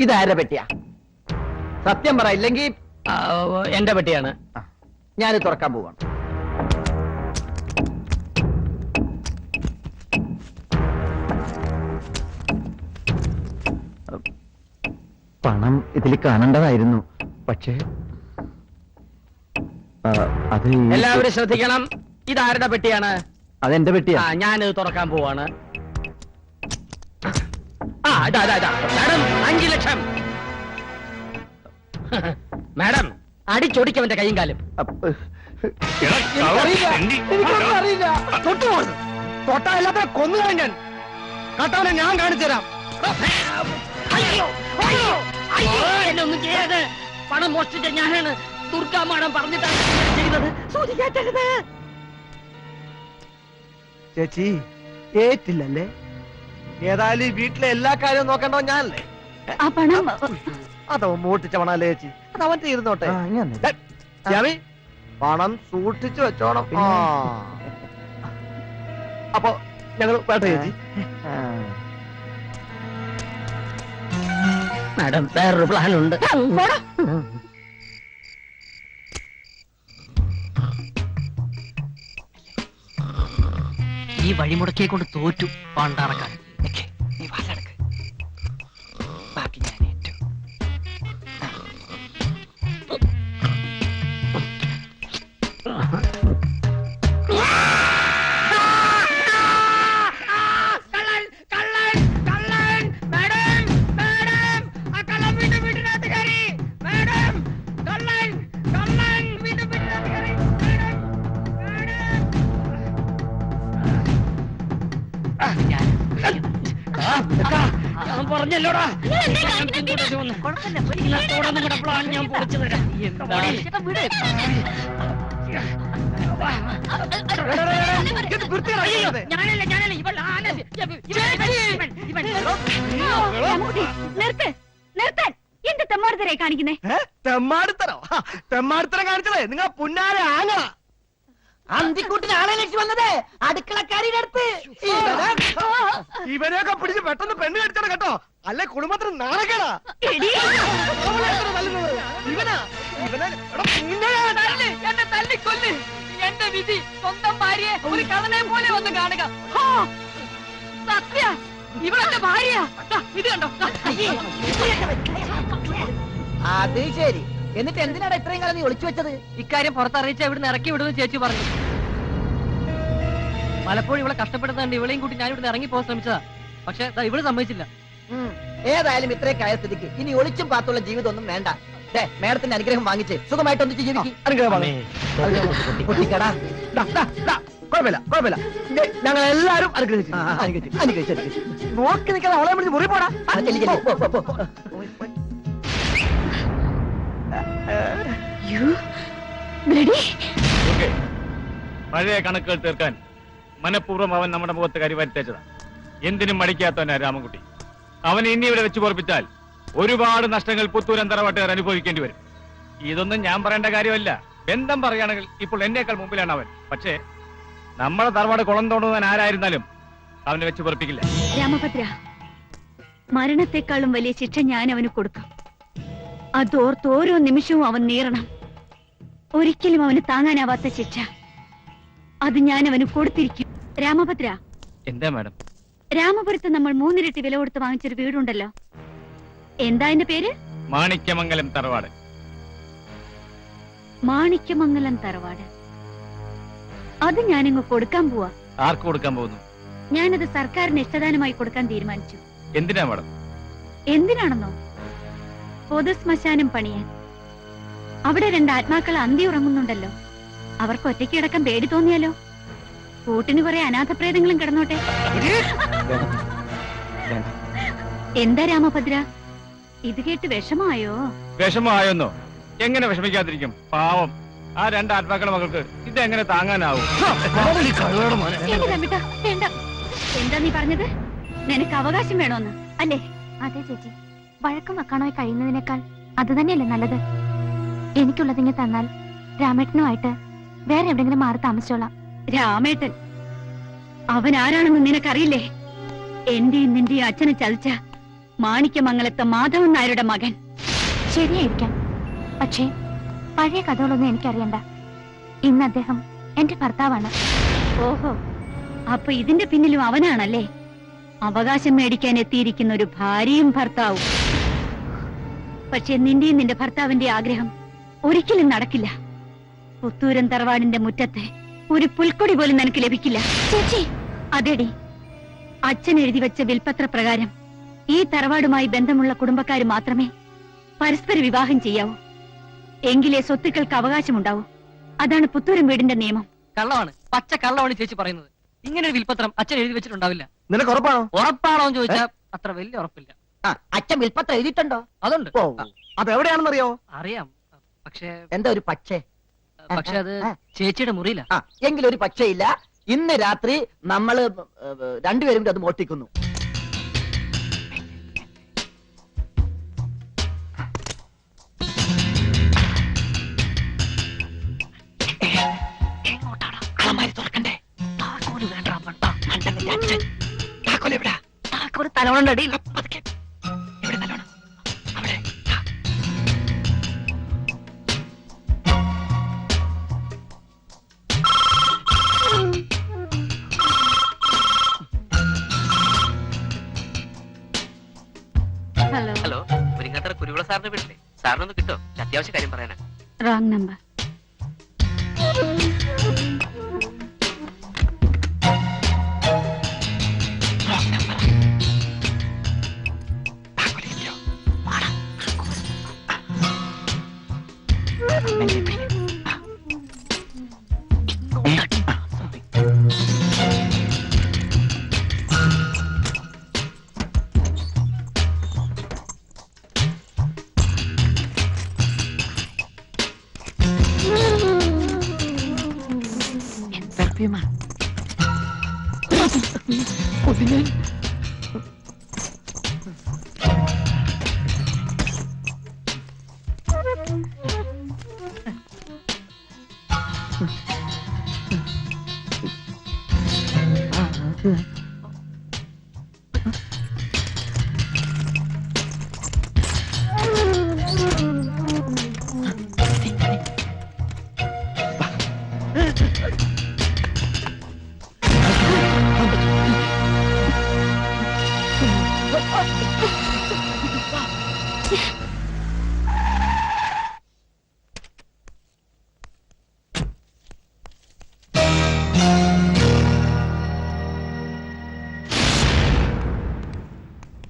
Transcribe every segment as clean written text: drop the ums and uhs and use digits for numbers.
ഇതാരുടെ പെട്ടിയാ? സത്യം പറ, ഇല്ലെങ്കിൽ എന്റെ പെട്ടിയാണ്. ഞാനിത് തുറക്കാൻ പോവാണ്. പണം ഇതിൽ കാണേണ്ടതായിരുന്നു, പക്ഷേ അത് എല്ലാവരും ശ്രദ്ധിക്കണം. ഇതാരുടെ പെട്ടിയാണ്? അതെന്റെ പെട്ടിയാ. ഞാനിത് തുറക്കാൻ പോവാണ്. മാഡം 5 ലക്ഷം. മാഡം അടിച്ചൊടിക്കവന്റെ കൈയും കാലും. അറിയില്ല. തൊട്ടാ എല്ലാത്തിനും കൊന്നുകളയും ഞാൻ. കട്ടവനെ ഞാൻ കാണിച്ചു തരാം. എന്നെ ഒന്നും ചെയ്യരുത്. പണം മോഷ്ടിച്ച ഞാനാണ്. ദുർഗാ മാഡം പറഞ്ഞിട്ടാണ് ചെയ്തത്. സൂചിക്കരുത്. ചേച്ചി ഏറ്റില്ലല്ലേ? ഏതായാലും ഈ വീട്ടിലെ എല്ലാ കാര്യവും നോക്കണ്ടോ ഞാനല്ലേ? ആ പണം അതോ മോട്ടിച്ച പണല്ലേ ചേച്ചി? അത് അവന്റെ ഇരുന്നോട്ടെ. പണം സൂക്ഷിച്ചു വെച്ചോണം. അപ്പൊ ഞങ്ങൾ വേണ്ട ചേച്ചി. മാഡം വേറൊരു പ്ലാൻ ഉണ്ട്. ഈ വഴിമുടക്കിയെ കൊണ്ട് തോറ്റു പണ്ടാറക്കാൻ. നീ വാലെടുക്ക്. ബാക്കി ഞാൻ ഏറ്റു. ഞാൻ പറഞ്ഞല്ലോടാ, ഞാൻ പൊളിച്ചു തരാം. എന്റെ തെമ്മാടുത്തരെ കാണിക്കുന്നേ. തെമ്മാടുത്തരോ? തെമ്മാടുത്തരം കാണിച്ചതേ നിങ്ങൾ പുന്നാര ആങ്ങള. അന്തിക്കൂട്ടിന് ആളെ ലക്ഷ്യം വന്നത് അടുക്കളക്കാരിയുടെ അടുത്ത്. ഇവരെയൊക്കെ പിടിച്ച് പെട്ടെന്ന് പെണ്ണ് കടിച്ചാണ് കേട്ടോ, അല്ലെ കുടുംബത്തിന് നാണക്കേടാ. ഇവനാ എന്നെ തല്ലിക്കൊല്ല്. എന്റെ വിധി സ്വന്തം ഭാര്യയെ ഒരു കഥനെ പോലെ വന്ന് കാണുക. സത്യ ഇവളെന്റെ ഭാര്യ. ഇത് കണ്ടോ? അത് ശരി. എന്നിട്ട് എന്തിനാണ് ഇത്രയും കാലം നീ ഒളിച്ചു വെച്ചത്? ഇക്കാര്യം പുറത്തറിയിച്ച ഇവിടുന്ന് ഇറക്കി വിടുന്നു ചേച്ചി പറഞ്ഞു. പലപ്പോഴും ഇവളെ കഷ്ടപ്പെടുന്നുണ്ട്. ഇവളെയും കൂട്ടി ഞാൻ ഇവിടുന്ന് ഇറങ്ങി പോകാൻ ശ്രമിച്ചതാ. പക്ഷെ ഇവള് സമ്മതിച്ചില്ല. ഏതായാലും ഇത്രയൊക്കെ ആയ സ്ഥിതിക്ക് ഇനി ഒളിച്ചും പാത്തുള്ള ജീവിതം ഒന്നും വേണ്ട. മേഡത്തിന്റെ അനുഗ്രഹം വാങ്ങിച്ച് സുഖമായിട്ട് ഒന്നിച്ച് ജീവിക്കും. കുട്ടിക്കടാ, കുഴപ്പമില്ല കുഴപ്പമില്ല, ഞങ്ങൾ എല്ലാരും അനുഗ്രഹിച്ചു. നോക്കി നിൽക്കാതെ അവളെ വിളിച്ച് മുറി പോടാ. പഴയ കണക്കുകൾ തീർക്കാൻ മനഃപൂർവ്വം അവൻ നമ്മുടെ മുഖത്ത് കരിവാരിത്തേച്ചതാണ്. എന്തിനും മടിക്കാത്തവനാ രാമൻകുട്ടി. അവനെ ഇനി ഇവിടെ വെച്ച് പൊറപ്പിച്ചാൽ ഒരുപാട് നഷ്ടങ്ങൾ പുത്തൂരൻ തറവാട്ടുകാർ അനുഭവിക്കേണ്ടി വരും. ഇതൊന്നും ഞാൻ പറയേണ്ട കാര്യമല്ല. ബന്ധം പറയുകയാണെങ്കിൽ ഇപ്പോൾ എന്നേക്കാൾ മുമ്പിലാണ് അവൻ. പക്ഷേ നമ്മുടെ തറവാട് കുളം തോണ്ടുവാൻ ആരായിരുന്നാലും അവനെ വെച്ച് പൊറപ്പിക്കില്ല. രാമഭദ്ര, മരണത്തെക്കാളും വലിയ ശിക്ഷ ഞാൻ അവന് കൊടുക്കും. അതോർത്ത് ഓരോ നിമിഷവും അവൻ നീറണം. ഒരിക്കലും അവന് താങ്ങാനാവാത്ത ശിക്ഷ അത് ഞാൻ അവന് കൊടുത്തിരിക്കും. രാമഭദ്ര, എന്താ മാഡം? രാമപുരത്ത് നമ്മൾ 3 ഇരട്ടി വില കൊടുത്ത് വാങ്ങിച്ചൊരു വീടുണ്ടല്ലോ, എന്താ അതിന്റെ പേര്? മാണിക്യമംഗലം തറവാട്. മാണിക്യമംഗലം തറവാട്. അത് ഞാനിങ്ങ് കൊടുക്കാൻ പോവാ. ആർക്ക് കൊടുക്കാൻ പോകുന്നു? ഞാനത് സർക്കാരിന് ഇഷ്ടദാനമായി കൊടുക്കാൻ തീരുമാനിച്ചു. എന്തിനാ മാഡം? എന്തിനാണെന്നോ? പൊതു ശ്മശാനം പണിയാൻ. അവിടെ 2 ആത്മാക്കൾ അന്തി ഉറങ്ങുന്നുണ്ടല്ലോ. അവർക്ക് ഒറ്റയ്ക്ക് കിടക്കാൻ പേടി തോന്നിയാലോ? കൂട്ടിന് കുറെ അനാഥപ്രേതങ്ങളും കിടന്നോട്ടെ. എന്താ രാമഭദ്ര, ഇത് കേട്ട് വിഷമായോ? വിഷമായോന്നോ? എങ്ങനെ വിഷമിക്കാതിരിക്കും? പാവം ആ 2 ആത്മാക്കളുടെ മകൾക്ക് ഇതെങ്ങനെ താങ്ങാനാവും? വേണ്ട. എന്താ നീ പറഞ്ഞത്? നിനക്ക് അവകാശം വേണോന്ന് അല്ലേ? അതെ ചേച്ചി, വഴക്കം വെക്കാണോയി കഴിയുന്നതിനേക്കാൾ അത് തന്നെയല്ലേ നല്ലത്. എനിക്കുള്ളതിങ്ങ് തന്നാൽ രാമേട്ടനുമായിട്ട് വേറെ എവിടെങ്കിലും മാറി താമസിച്ചോളാം. രാമേട്ടൻ അവൻ ആരാണെന്ന് നിനക്കറിയില്ലേ? എന്റെയും നിന്റെയും അച്ഛനെ ചതിച്ച മാണിക്യമംഗലത്തെ മാധവൻ നായരുടെ മകൻ. ശരിയായിരിക്കാം, പക്ഷേ പഴയ കഥകളൊന്നും എനിക്കറിയണ്ട. ഇന്ന് അദ്ദേഹം എന്റെ ഭർത്താവാണ്. ഓഹോ, അപ്പൊ ഇതിന്റെ പിന്നിലും അവനാണല്ലേ? അവകാശം മേടിക്കാൻ എത്തിയിരിക്കുന്ന ഒരു ഭാര്യയും ഭർത്താവും. പക്ഷെ നിന്റെയും നിന്റെ ഭർത്താവിന്റെ ആഗ്രഹം ഒരിക്കലും നടക്കില്ല. പുത്തൂരൻ തറവാടിന്റെ മുറ്റത്തെ ഒരു പുൽക്കൊടി പോലും നിനക്ക് ലഭിക്കില്ല. ചേച്ചി, അതെടി, അച്ഛൻ എഴുതി വെച്ച വിൽപത്ര പ്രകാരം ഈ തറവാടുമായി ബന്ധമുള്ള കുടുംബക്കാര് മാത്രമേ പരസ്പര വിവാഹം ചെയ്യാവൂ. എങ്കിലേ സ്വത്തുക്കൾക്ക് അവകാശമുണ്ടാവൂ. അതാണ് പുത്തൂരൻ വീടിന്റെ നിയമം. കള്ളമാണ്, പച്ച കള്ളമാണ് ചേച്ചി പറയുന്നത്. ഇങ്ങനെ ഒരു വിൽപത്രം അച്ഛൻ എഴുതി വെച്ചിട്ടുണ്ടാവില്ല. നിനക്ക് ഉറപ്പാണോ? ഉറപ്പാണോ എന്ന് ചോദിച്ചാൽ അത്ര വലിയ ഉറപ്പില്ല. അച്ഛൻ വിൽപ്പത്രം എഴുതിയിട്ടുണ്ടോ? അതുണ്ട്, ഓ, അത് എവിടെയാണെന്നറിയോ? അറിയാം. പക്ഷേ എന്താ ഒരു പക്ഷേ? അത് ചേച്ചിയുടെ മുറിയില്ല. എങ്കിലൊരു പക്ഷേയില്ല. ഇന്ന് രാത്രി നമ്മള് രണ്ടുപേരും കൂടി അത് മോഷ്ടിക്കുന്നു. തലവണ അടിയിൽ ഹലോ. ഹലോ, മുരിങ്ങാത്തറ കുരുവിള സാറിന്റെ വീട്ടിലെ സാറിനൊന്ന് കിട്ടോ? അത്യാവശ്യ കാര്യം പറയാനാ. Wrong number.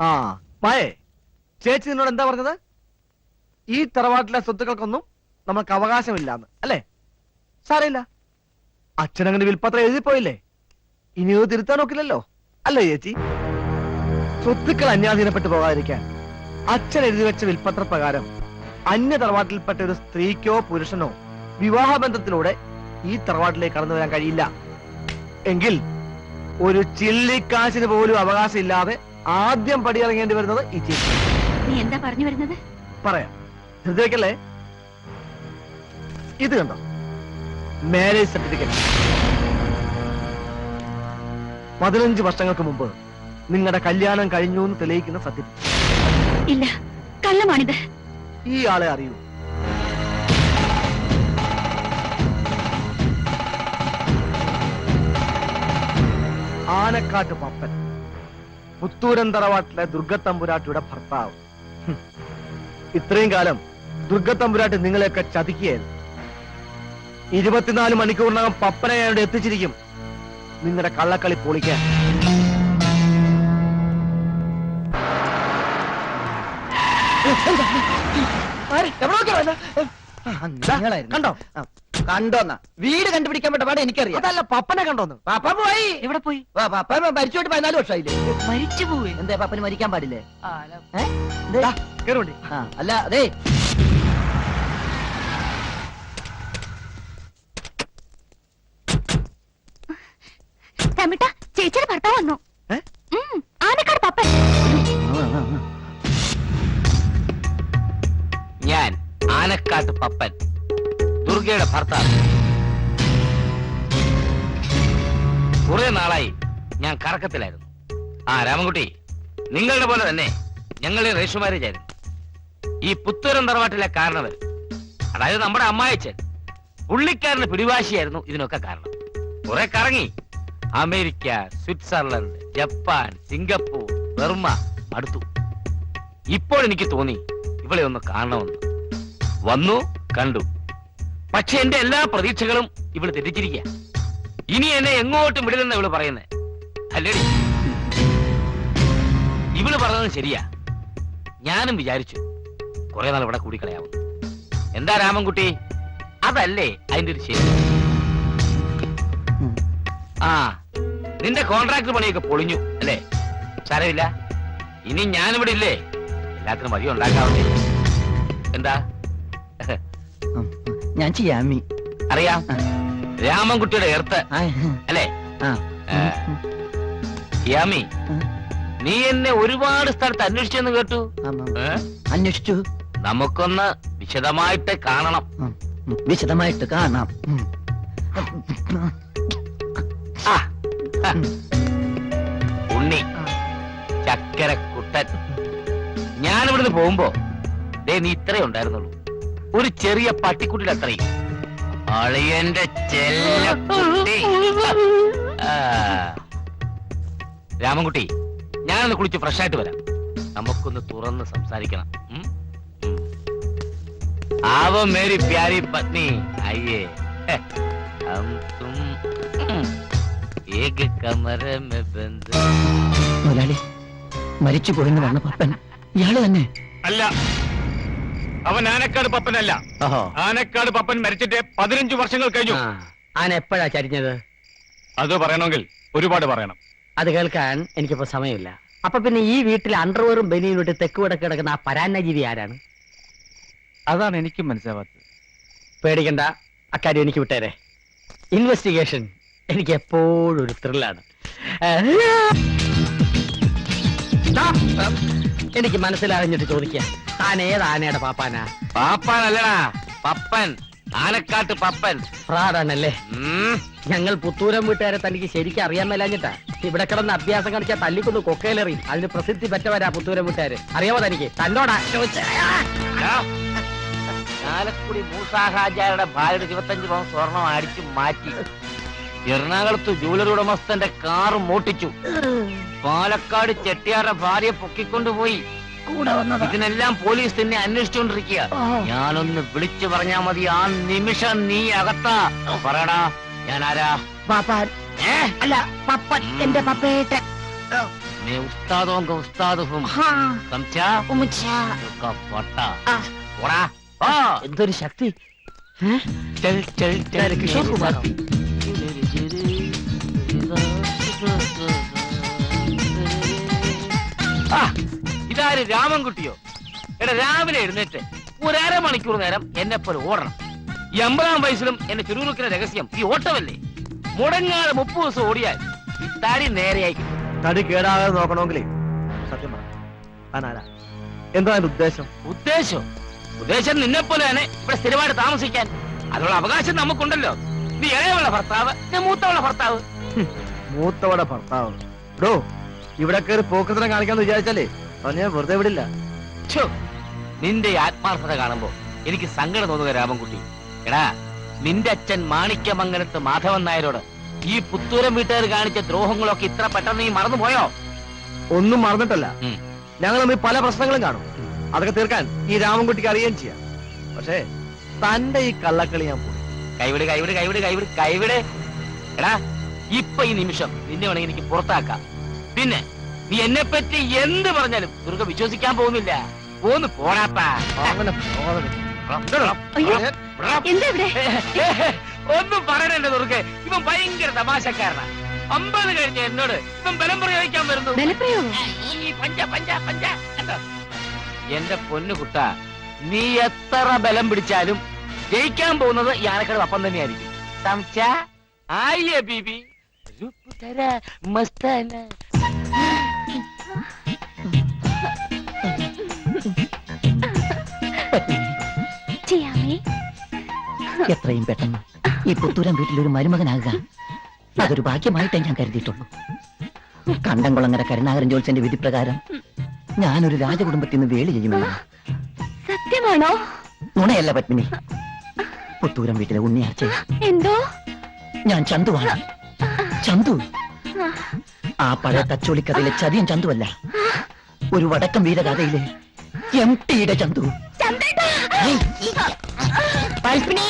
ആ മായേ, ചേച്ചി നിന്നോട് എന്താ പറഞ്ഞത്? ഈ തറവാട്ടിലെ സ്വത്തുക്കൾക്കൊന്നും നമുക്ക് അവകാശമില്ലാന്ന് അല്ലേ? സാരമില്ല, അച്ഛനങ്ങനെ വിൽപ്പത്രം എഴുതിപ്പോയില്ലേ, ഇനിയത് തിരുത്താൻ നോക്കില്ലല്ലോ അല്ലേ ചേച്ചി? സ്വത്തുക്കൾ അന്യാധീനപ്പെട്ടു പോകാതിരിക്കാൻ അച്ഛൻ എഴുതി വെച്ച വിൽപ്പത്ര പ്രകാരം അന്യ തറവാട്ടിൽപ്പെട്ട ഒരു സ്ത്രീക്കോ പുരുഷനോ വിവാഹബന്ധത്തിലൂടെ ഈ തറവാട്ടിലേക്ക് കടന്നു വരാൻ കഴിയില്ല. എങ്കിൽ ഒരു ചില്ലിക്കാശിന് പോലും അവകാശം ഇല്ലാതെ ആദ്യം പടിയിറങ്ങേണ്ടി വരുന്നത് ഈ ചേച്ചി. നീ എന്താ പറഞ്ഞു വരുന്നത്? പറയാം, ഹൃദയക്കല്ലേ. ഇത് കണ്ടോ, മാരേജ് സർട്ടിഫിക്കറ്റ്. 15 വർഷങ്ങൾക്ക് മുമ്പ് നിങ്ങളുടെ കല്യാണം കഴിഞ്ഞു എന്ന് തെളിയിക്കുന്ന സർട്ടിഫിക്കറ്റ്. ഇല്ല, കള്ളമാണിത്. ഈ ആളെ അറിയൂ? ആനക്കാട്ട് പപ്പൻ, പുത്തൂരൻ തറവാട്ടിലെ ദുർഗത്തമ്പുരാട്ടിയുടെ ഭർത്താവ്. ഇത്രയും കാലം ദുർഗത്തമ്പുരാട്ടി നിങ്ങളെയൊക്കെ ചതിക്കുകയായിരുന്നു. 24 മണിക്കൂറിനകം പപ്പനെ അവിടെ എത്തിച്ചിരിക്കും നിങ്ങളുടെ കള്ളക്കളി പൊളിക്കാൻ. കണ്ടോ? കണ്ടോന്നാ? വീട് കണ്ടുപിടിക്കാൻ പറ്റ പാടെ എനിക്കറിയാം. അതല്ല, പപ്പനെ കണ്ടോന്ന്. പാപ്പ പോയി. എവിടെ പോയി? പാപ്പ മരിച്ചോട്ട് 14 വർഷമായില്ലേ? മരിച്ചു പോയി. എന്താ പാപ്പന് മരിക്കാൻ പാടില്ലേ? കേറുണ്ടി. അല്ല അതെ, തമിട്ട ചേച്ചിയുടെ ഭർത്താവ് വന്നു. ആനക്കാട് പപ്പൻ. ഞാൻ ആനക്കാട്ട് പപ്പൻ, ദുർഗയുടെ ഭർത്താവ്. കുറെ നാളായി ഞാൻ കറക്കത്തിലായിരുന്നു. ആ രാമൻകുട്ടി, നിങ്ങളുടെ പോലെ തന്നെ ഞങ്ങൾ രജിസ്റ്റർ മാരേജ് ആയിരുന്നു. ഈ പുത്തൂരം തറവാട്ടിലെ കാരണവർ, അതായത് നമ്മുടെ അമ്മായച്ചൻ, പുള്ളിക്കാരന് പിടിവാശിയായിരുന്നു ഇതിനൊക്കെ കാരണം. കുറെ കറങ്ങി America, Switzerland, Japan, Singapore, Burma, അടുത്തു. ഇപ്പോൾ എനിക്ക് തോന്നി ഇവളെ ഒന്ന് കാണണമെന്ന്. വന്നു, കണ്ടു. പക്ഷെ എന്റെ എല്ലാ പ്രതീക്ഷകളും ഇവള് തെറ്റിച്ചിരിക്കുക. ഇനി എന്നെ എങ്ങോട്ടും വിടില്ലെന്ന് ഇവള് പറയുന്നേ. അല്ലേടി, ഇവള് പറഞ്ഞത് ശരിയാ. ഞാനും വിചാരിച്ചു കുറെ നാൾ ഇവിടെ കൂടിക്കളയാവുന്നു. എന്താ രാമൻകുട്ടി, അതല്ലേ അതിന്റെ ഒരു ശരി? ആ, നിന്റെ കോൺട്രാക്ട് പണിയൊക്കെ പൊളിഞ്ഞു അല്ലേ? സാരമില്ല, ഇനി ഞാനിവിടെ ഇല്ലേ, എല്ലാത്തിനും വഴി ഉണ്ടാക്കാവുന്നേ. എന്താ? ഞാൻ ചെയ്യാമി. അറിയാം, രാമൻകുട്ടിയുടെ എർത്ത് അല്ലേ? യാമി, നീ എന്നെ ഒരുപാട് സ്ഥലത്ത് അന്വേഷിച്ചെന്ന് കേട്ടു. അന്വേഷിച്ചു. നമുക്കൊന്ന് വിശദമായിട്ട് കാണണം. വിശദമായിട്ട് കാണാം. ഉണ്ണി, ചക്കരക്കുട്ടൻ, ഞാനിവിടുന്ന് പോകുമ്പോ നീ ഇത്രേ ഉണ്ടായിരുന്നുള്ളൂ. ഒരു ചെറിയ പട്ടിക്കുട്ടിയുടെ അത്രയും. അളിയന്റെ ചെല്ലക്കുട്ടി. രാമൻകുട്ടി, ഞാനൊന്ന് കുളിച്ച് ഫ്രഷ് ആയിട്ട് വരാം. നമുക്കൊന്ന് തുറന്ന് സംസാരിക്കണം. ആവോ മേരി പ്യാരി പത്നി, ആയിയേ ഹം തും ഏക കമര മേ ബന്ദ്. മുതലാളി, മരിച്ചു പോയെന്ന് പറഞ്ഞ പപ്പൻ ഇയാള് തന്നെ? അല്ല, അവൻ ആനക്കാട് പപ്പനല്ല. ആനക്കാട് പപ്പൻ മരിച്ചിട്ട് 15 വർഷങ്ങൾ കഴിഞ്ഞു. ആന എപ്പോഴാ ചരിഞ്ഞത്? അത് പറയണമെങ്കിൽ ഒരുപാട് പറയണം. അത് കേൾക്കാൻ എനിക്കിപ്പോ സമയമില്ല. അപ്പൊ പിന്നെ ഈ വീട്ടിൽ അണ്ടർവെയറും ബനിയനും ഇട്ട് തെക്ക് വടക്ക് കിടക്കുന്ന ആ പരാന്നജീവി ആരാണ്? അതാണ് എനിക്കും മനസ്സിലാവാത്തത്. പേടിക്കണ്ട, അക്കാര്യം എനിക്ക് വിട്ടേരെ. ഇൻവെസ്റ്റിഗേഷൻ എനിക്ക് എപ്പോഴും ഒരു ത്രില്ലാണ്. എനിക്ക് മനസ്സിലറിഞ്ഞിട്ട് ചോദിക്കുക, താൻ ഏത് ആനയുടെ പാപ്പാനാ? പാപ്പാനല്ലടാ, പപ്പൻ. ആനക്കാട്ട് പപ്പൻ. ഫ്രാഡാണല്ലേ? ഞങ്ങൾ പുത്തൂരം വീട്ടുകാരെ തനിക്ക് ശരിക്കും അറിയാൻ മേലാഞ്ഞിട്ടാ. ഇവിടെ കിടന്ന് അഭ്യാസം കാണിച്ചാൽ തല്ലിക്കൊന്ന് കൊക്കയിലെറിയും. അതിന് പ്രസിദ്ധി പറ്റവരാ പുത്തൂരം വീട്ടുകാര്. അറിയാമോ തനിക്ക്? തന്നോടാ ചാലക്കുടി മൂസാഹാജാരുടെ ഭാര്യയുടെ 25 പവൻ സ്വർണം അടിച്ചു മാറ്റി. എറണാകുളത്ത് ജൂവലറി ഉടമസ്ഥന്റെ കാറ് മോട്ടിച്ചു. പാലക്കാട് ചെട്ടിയാരുടെ ഭാര്യയെ പൊക്കിക്കൊണ്ടുപോയി. ഇതിനെല്ലാം പോലീസ് തന്നെ അന്വേഷിച്ചുകൊണ്ടിരിക്കുക. ഞാനൊന്ന് വിളിച്ചു പറഞ്ഞാ മതി, ആ നിമിഷം നീ അകത്താ. പറയടാ, ഞാൻ ആരാ? പാപ്പാൻ അല്ല, പപ്പൻ, എന്റെ പപ്പേട്ട. मैं उस्तादों का उस्ताद हूँ. समझा? उसका पट्टा. ओड़ा. എന്തൊരു ശക്തി! चल चल चल കിഷോർ കുമാർ. ഇതാര്, രാമൻകുട്ടിയോ? എടാ, രാവിലെ എഴുന്നേറ്റ് ഒരു അരമണിക്കൂർ നേരം എന്നെ പോലെ ഓടണം. ഈ 50-ാം വയസ്സിലും എന്നെ ചുരുക്കുന്ന രഹസ്യം ഈ ഓട്ടമല്ലേ? മുടങ്ങാതെ 30 ദിവസം ഓടിയാൽ ഈ തടി നേരെയായി കിട്ടും. തടി കേടാകാതെ നോക്കണമെങ്കിലേ സത്യം പറ, താനാരാ? എന്താ അതിന്റെ ഉദ്ദേശം? ഉദ്ദേശം നിന്നെ പോലെ തന്നെ ഇവിടെ സ്ഥിരമായിട്ട് താമസിക്കാൻ. അതിനുള്ള അവകാശം നമുക്കുണ്ടല്ലോ. നീ ഇളയവളുടെ ഭർത്താവ്, ഞാൻ മൂത്തവളുടെ ഭർത്താവ്. മൂത്തവടെ ഭർത്താവ്. ബ്രോ, ഇവിടെ കയറി പോക്കത്തിനെ കാണിക്കാന്ന് വിചാരിച്ചാലേ അത് ഞാൻ വെറുതെ വിടില്ല. നിന്റെ ആത്മാർത്ഥത കാണുമ്പോ എനിക്ക് സങ്കടം തോന്നുക രാമൻകുട്ടി. എടാ, നിന്റെ അച്ഛൻ മാണിക്യമംഗലത്ത് മാധവൻ നായരോട് ഈ പുത്തൂരം വീട്ടുകാർ കാണിച്ച ദ്രോഹങ്ങളൊക്കെ ഇത്ര പെട്ടെന്ന് നീ മറന്നുപോയോ? ഒന്നും മറന്നിട്ടല്ല. ഞങ്ങൾ തമ്മിൽ പല പ്രശ്നങ്ങളും കാണും. അതൊക്കെ തീർക്കാൻ ഈ രാമൻകുട്ടിക്ക് അറിയുകയും ചെയ്യാം. പക്ഷേ തന്റെ ഈ കള്ളക്കളി ഞാൻ പോയി. കൈവിട് കൈവിട് കൈവിട് കൈവിട് കൈവിട്. എടാ, ഇപ്പൊ ഈ നിമിഷം നിന്നെ വേണമെങ്കിൽ എനിക്ക് പുറത്താക്കാം. പിന്നെ നീ എന്നെ പറ്റി എന്ത് പറഞ്ഞാലും ദുർഗ വിശ്വസിക്കാൻ പോകുന്നില്ല. പോന്ന് പോടാപ്പാ. എന്താ ഇവിടെ? ഒന്നും പറയണല്ലേ ദുർഗ, ഇവൻ ഭയങ്കര തമാശക്കാരനാ. 50 കഴിഞ്ഞ എന്നോട് ഇവൻ ബലം പ്രയോഗിക്കാൻ വരുന്നു. എന്റെ പൊന്നു കുട്ട, നീ എത്ര ബലം പിടിച്ചാലും ജയിക്കാൻ പോകുന്നത് ഈ ആനക്കാട് അപ്പം തന്നെയായിരിക്കും. സംശയ ആയില്ലേ ബീബി? മസ്താന. എത്രയും പെട്ടെന്ന് ഈ പുത്തൂരം വീട്ടിൽ ഒരു മരുമകനാകുക അതൊരു ഭാഗ്യമായിട്ടേ ഞാൻ കരുതിയിട്ടുള്ളൂ. കണ്ടംകുളങ്ങര കരുണാകരൻ ജോത്സ്യന്റെ വിധിപ്രകാരം ഞാനൊരു രാജകുടുംബത്തിൽ നിന്ന് വേളി ചെയ്യുമെന്ന്. സത്യമാണോ? നുണയല്ല പത്മിനി. പുത്തൂരം വീട്ടിലെ ഉണ്ണിയാർച്ച എന്തോ? ഞാൻ ചന്തുവാണ്. ചന്തു. ആ പഴയ തച്ചോളിക്കഥയിലെ ചതിയൻ ചന്തുവല്ല, ഒരു വടക്കം വീരകഥയിലെ എംടിയുടെ ചന്തു. ചന്ദേട്ടാ! പത്മിനി